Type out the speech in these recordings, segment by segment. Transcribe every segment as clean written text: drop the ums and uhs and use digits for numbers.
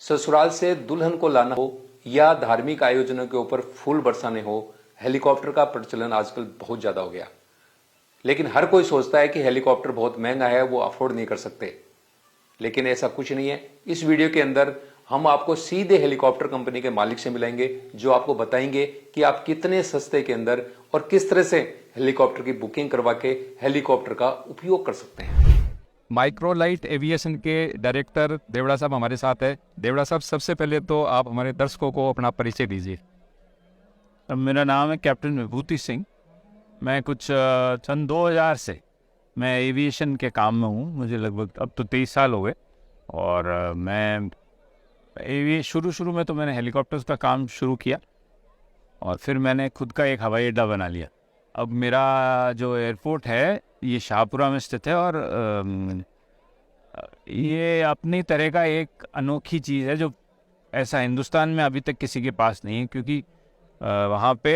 ससुराल से दुल्हन को लाना हो या धार्मिक आयोजनों के ऊपर फूल बरसाने हो, हेलीकॉप्टर का प्रचलन आजकल बहुत ज्यादा हो गया। लेकिन हर कोई सोचता है कि हेलीकॉप्टर बहुत महंगा है, वो अफोर्ड नहीं कर सकते। लेकिन ऐसा कुछ नहीं है। इस वीडियो के अंदर हम आपको सीधे हेलीकॉप्टर कंपनी के मालिक से मिलाएंगे, जो आपको बताएंगे कि आप कितने सस्ते के अंदर और किस तरह से हेलीकॉप्टर की बुकिंग करवा के हेलीकॉप्टर का उपयोग कर सकते हैं। माइक्रोलाइट एविएशन के डायरेक्टर देवड़ा साहब हमारे साथ है। देवड़ा साहब, सबसे पहले तो आप हमारे दर्शकों को अपना परिचय दीजिए। मेरा नाम है कैप्टन विभूति सिंह। मैं कुछ सन 2000 से मैं एविएशन के काम में हूँ। मुझे लगभग अब तो 23 साल हो गए। और मैं शुरू में तो मैंने हेलीकॉप्टर्स का काम शुरू किया और फिर मैंने खुद का एक हवाई अड्डा बना लिया। अब मेरा जो एयरपोर्ट है ये शाहपुरा में स्थित है और ये अपनी तरह का एक अनोखी चीज़ है जो ऐसा हिंदुस्तान में अभी तक किसी के पास नहीं है, क्योंकि वहाँ पे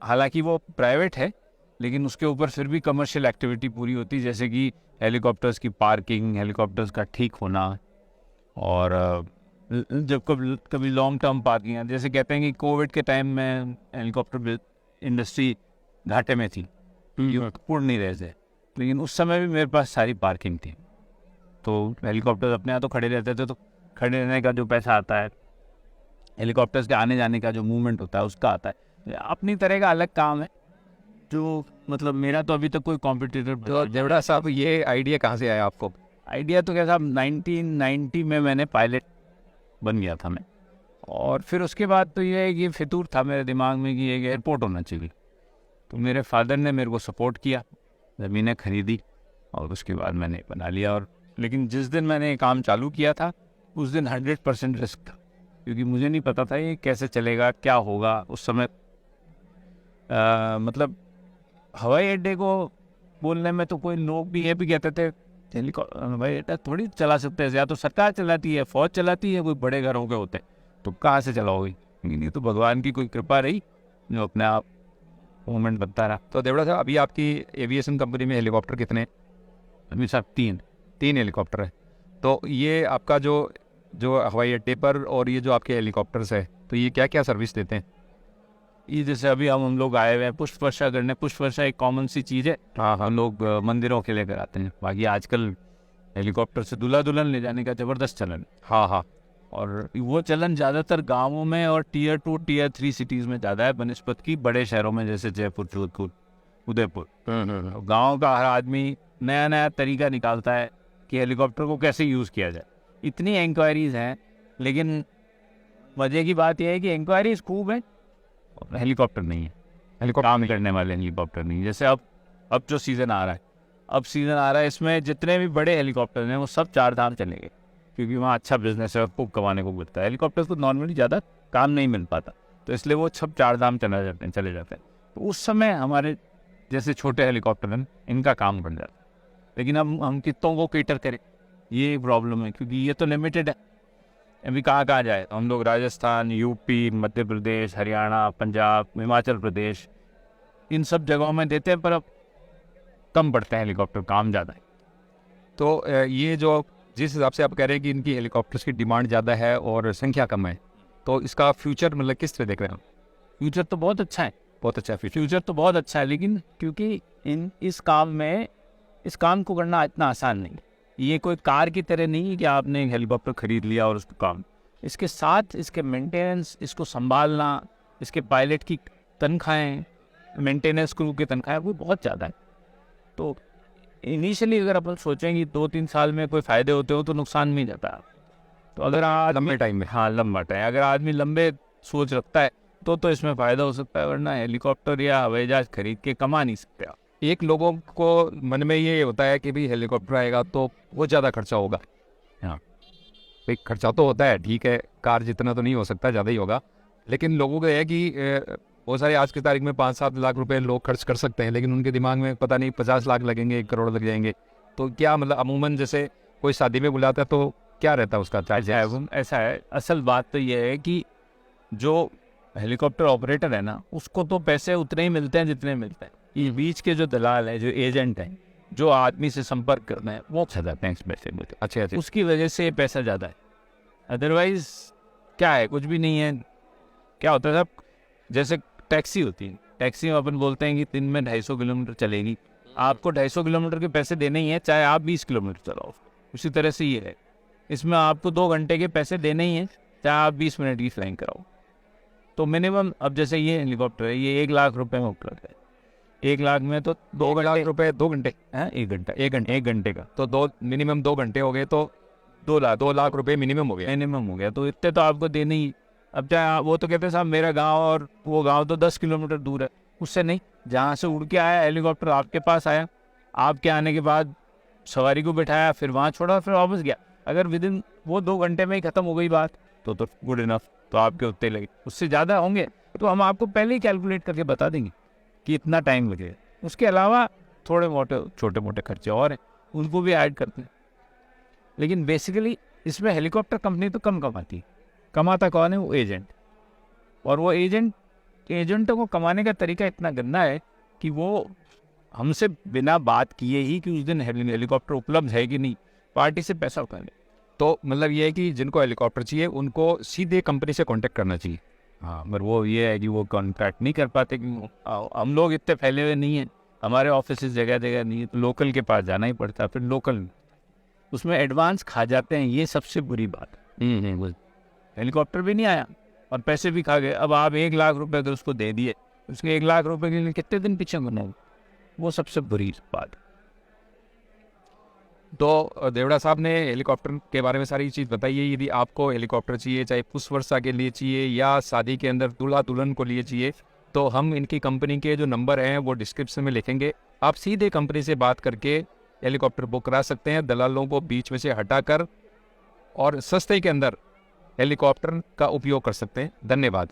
हालांकि वो प्राइवेट है लेकिन उसके ऊपर फिर भी कमर्शियल एक्टिविटी पूरी होती है, जैसे कि हेलीकॉप्टर्स की पार्किंग, हेलीकॉप्टर्स का ठीक होना और जब कभी लॉन्ग टर्म पार्किंग, जैसे कहते हैं कि कोविड के टाइम में हेलीकॉप्टर इंडस्ट्री घाटे में थी, पूर्ण नहीं रहे थे, लेकिन उस समय भी मेरे पास सारी पार्किंग थी। तो हेलीकॉप्टर अपने यहाँ तो खड़े रहते थे, तो खड़े रहने का जो पैसा आता है, हेलीकॉप्टर्स के आने जाने का जो मूवमेंट होता है उसका आता है। अपनी तरह का अलग काम है जो मतलब मेरा तो अभी तक कोई कॉम्पिटिटर। तो देवड़ा साहब, ये आइडिया कहाँ से आया आपको? आइडिया तो क्या साहब, 1990 में मैंने पायलट बन गया था मैं, और फिर उसके बाद तो ये है कि फितूर था मेरे दिमाग में कि एक एयरपोर्ट होना चाहिए। तो मेरे फादर ने मेरे को सपोर्ट किया, ज़मीनें खरीदी और उसके बाद मैंने बना लिया। और लेकिन जिस दिन मैंने ये काम चालू किया था उस दिन 100% रिस्क था, क्योंकि मुझे नहीं पता था ये कैसे चलेगा, क्या होगा। उस समय मतलब हवाई अड्डे को बोलने में तो कोई लोग भी ये भी कहते थे हवाई अड्डा थोड़ी चला सकते हैं, या तो सरकार चलाती है, फौज चलाती है, कोई बड़े घरों के होते हैं, तो कहाँ से चलाओगे। लेकिन ये तो भगवान की कोई कृपा रही जो अपने आप मूवमेंट बनता रहा। तो देवड़ा साहब, अभी आपकी एविएशन कंपनी में हेलीकॉप्टर कितने हैं? अभी साहब 3 हेलीकॉप्टर है। तो ये आपका जो जो हवाई अड्डे पर और ये जो आपके हेलीकॉप्टर्स है, तो ये क्या क्या सर्विस देते हैं? ये जैसे अभी हम लोग आए हुए हैं पुष्प वर्षा करने। पुष्प वर्षा एक कॉमन सी चीज़ है, हाँ। हम लोग मंदिरों के लिए कराते हैं। बाकी आजकल हेलीकॉप्टर से दूल्हा दुल्हन ले जाने का ज़बरदस्त चलन है। हाँ। और वो चलन ज़्यादातर गांवों में और टियर 2 टियर 3 सिटीज़ में ज़्यादा है बनस्पत की बड़े शहरों में, जैसे जयपुर, जोधपुर, उदयपुर। गाँव का हर आदमी नया नया तरीका निकालता है कि हेलीकॉप्टर को कैसे यूज़ किया जाए। इतनी इंक्वायरीज़ हैं, लेकिन मज़े की बात यह है कि इंक्वायरीज़ खूब है, हेलीकॉप्टर नहीं है, हेलीकॉप्टर काम करने वाले हेलीकॉप्टर नहीं है। जैसे अब जो सीज़न आ रहा है, इसमें जितने भी बड़े हेलीकॉप्टर हैं वो सब 4 धाम चलेंगे, क्योंकि वहाँ अच्छा बिजनेस है, खूब कमाने को मिलता है। हेलीकॉप्टर्स को नॉर्मली ज़्यादा काम नहीं मिल पाता, तो इसलिए वो सब 4 धाम चले जाते हैं। तो उस समय हमारे जैसे छोटे हेलीकॉप्टर हैं इनका काम बन जाता है। लेकिन अब हम कितनों को केटर करें, ये प्रॉब्लम है, क्योंकि ये तो लिमिटेड है। अभी कहाँ जाए, तो हम लोग राजस्थान, यूपी, मध्य प्रदेश, हरियाणा, पंजाब, हिमाचल प्रदेश, इन सब जगहों में देते हैं, पर अब कम पड़ते हैं हेलीकॉप्टर, काम ज़्यादा है। तो ये जो जिस हिसाब से आप कह रहे हैं कि इनकी हेलीकॉप्टर्स की डिमांड ज़्यादा है और संख्या कम है, तो इसका फ्यूचर मतलब किस तरह देख रहे हैं? फ्यूचर तो बहुत अच्छा है, बहुत अच्छा फ्यूचर तो बहुत अच्छा है, लेकिन क्योंकि इस काम को करना इतना आसान नहीं। ये कोई कार की तरह नहीं है कि आपने एक हेलीकॉप्टर खरीद लिया और उसको काम, इसके साथ इसके मेंटेनेंस, इसको संभालना, इसके पायलट की तनख्वाहें, मेंटेनेंस क्रू की तनख्वाहें, वो बहुत ज़्यादा है। तो इनिशियली अगर अपन सोचें कि 2-3 साल में कोई फ़ायदे होते हो तो नुकसान में जाता है। तो अगर लंबे टाइम में, हाँ लंबा टाइम, अगर आदमी लंबे सोच रखता है तो इसमें फ़ायदा हो सकता है, वरना हेलीकॉप्टर या हवाई जहाज़ खरीद के कमा नहीं सकते आप। एक लोगों को मन में ये होता है कि भाई हेलीकॉप्टर आएगा तो बहुत ज़्यादा खर्चा होगा। हाँ भाई, खर्चा तो होता है, ठीक है, कार जितना तो नहीं हो सकता, ज़्यादा ही होगा। लेकिन लोगों को यह है कि बहुत सारे आज की तारीख में 5-7 लाख रुपए लोग खर्च कर सकते हैं, लेकिन उनके दिमाग में पता नहीं 50 लाख लगेंगे, 1 करोड़ लग जाएंगे। तो क्या मतलब अमूमन जैसे कोई शादी में बुलाता है तो क्या रहता है उसका चार्ज? ऐसा है, असल बात तो ये है कि जो हेलीकॉप्टर ऑपरेटर है ना, उसको तो पैसे उतने ही मिलते हैं जितने मिलते हैं। ये बीच के जो दलाल है, जो एजेंट है, जो आदमी से संपर्क करना है, वो खा जाते हैं इस पैसे में। अच्छा, उसकी वजह से पैसा ज़्यादा है। अदरवाइज क्या है, कुछ भी नहीं है। क्या होता है साहब, जैसे टैक्सी होती है, टैक्सी में अपन बोलते हैं कि दिन में 250 किलोमीटर चलेगी, आपको 250 किलोमीटर के पैसे देने ही है, चाहे आप 20 किलोमीटर चलाओ। उसी तरह से ये है, इसमें आपको 2 घंटे के पैसे देने ही हैं, चाहे आप 20 मिनट की फ्लाइंग कराओ। तो मिनिमम, अब जैसे ये हेलीकॉप्टर है, ये 1 लाख रुपए में उपलब्ध है। 1 लाख में तो 2 लाख रुपए 2 घंटे है, 1 घंटा, 1 घंटे का तो मिनिमम 2 घंटे हो गए तो 2 लाख रुपए मिनिमम हो गया। मिनिमम हो गया। तो इतने तो आपको देने ही। अब चाहे वो तो कहते हैं साहब मेरा गांव और वो गांव तो 10 किलोमीटर दूर है, उससे नहीं, जहाँ से उड़ के आया हेलीकॉप्टर आपके पास आया, आपके आने के बाद सवारी को बिठाया, फिर वहाँ छोड़ा, फिर वापस गया। अगर विदिन वो 2 घंटे में ही ख़त्म हो गई बात तो गुड इनफ, तो आपके उतने लगे। उससे ज़्यादा होंगे तो हम आपको पहले ही कैलकुलेट करके बता देंगे कि इतना टाइम लगेगा। उसके अलावा थोड़े मोटे छोटे मोटे खर्चे और हैं, उनको भी ऐड करते हैं। लेकिन बेसिकली इसमें हेलीकॉप्टर कंपनी तो कम कमाती है। कमाता कौन है? वो एजेंट। और वो एजेंटों को कमाने का तरीका इतना गंदा है कि वो हमसे बिना बात किए ही कि उस दिन हेलीकॉप्टर उपलब्ध है कि नहीं, पार्टी से पैसा उठा ले। तो मतलब ये है कि जिनको हेलीकॉप्टर चाहिए उनको सीधे कंपनी से कांटेक्ट करना चाहिए। हाँ, मगर वो ये है कि वो कॉन्ट्रैक्ट नहीं कर पाते कि हम लोग इतने फैले हुए नहीं हैं, हमारे ऑफिस जगह जगह नहीं है, तो लोकल के पास जाना ही पड़ता है। फिर लोकल उसमें एडवांस खा जाते हैं, ये सबसे बुरी बात है। हेलीकॉप्टर भी नहीं आया और पैसे भी खा गए। अब आप 1 लाख रुपए अगर उसको दे दिए, उसके 1 लाख रुपए के लिए कितने दिन पीछे बनाए, वो सबसे बुरी बात। तो देवड़ा साहब ने हेलीकॉप्टर के बारे में सारी चीज़ बताई है। यदि आपको हेलीकॉप्टर चाहिए, चाहे पुष्प वर्षा के लिए चाहिए या शादी के अंदर दूल्हा दुल्हन को लिए चाहिए, तो हम इनकी कंपनी के जो नंबर हैं वो डिस्क्रिप्शन में लिखेंगे। आप सीधे कंपनी से बात करके हेलीकॉप्टर बुक करा सकते हैं, दलालों को बीच में से हटाकर, और सस्ते के अंदर हेलीकॉप्टर का उपयोग कर सकते हैं। धन्यवाद।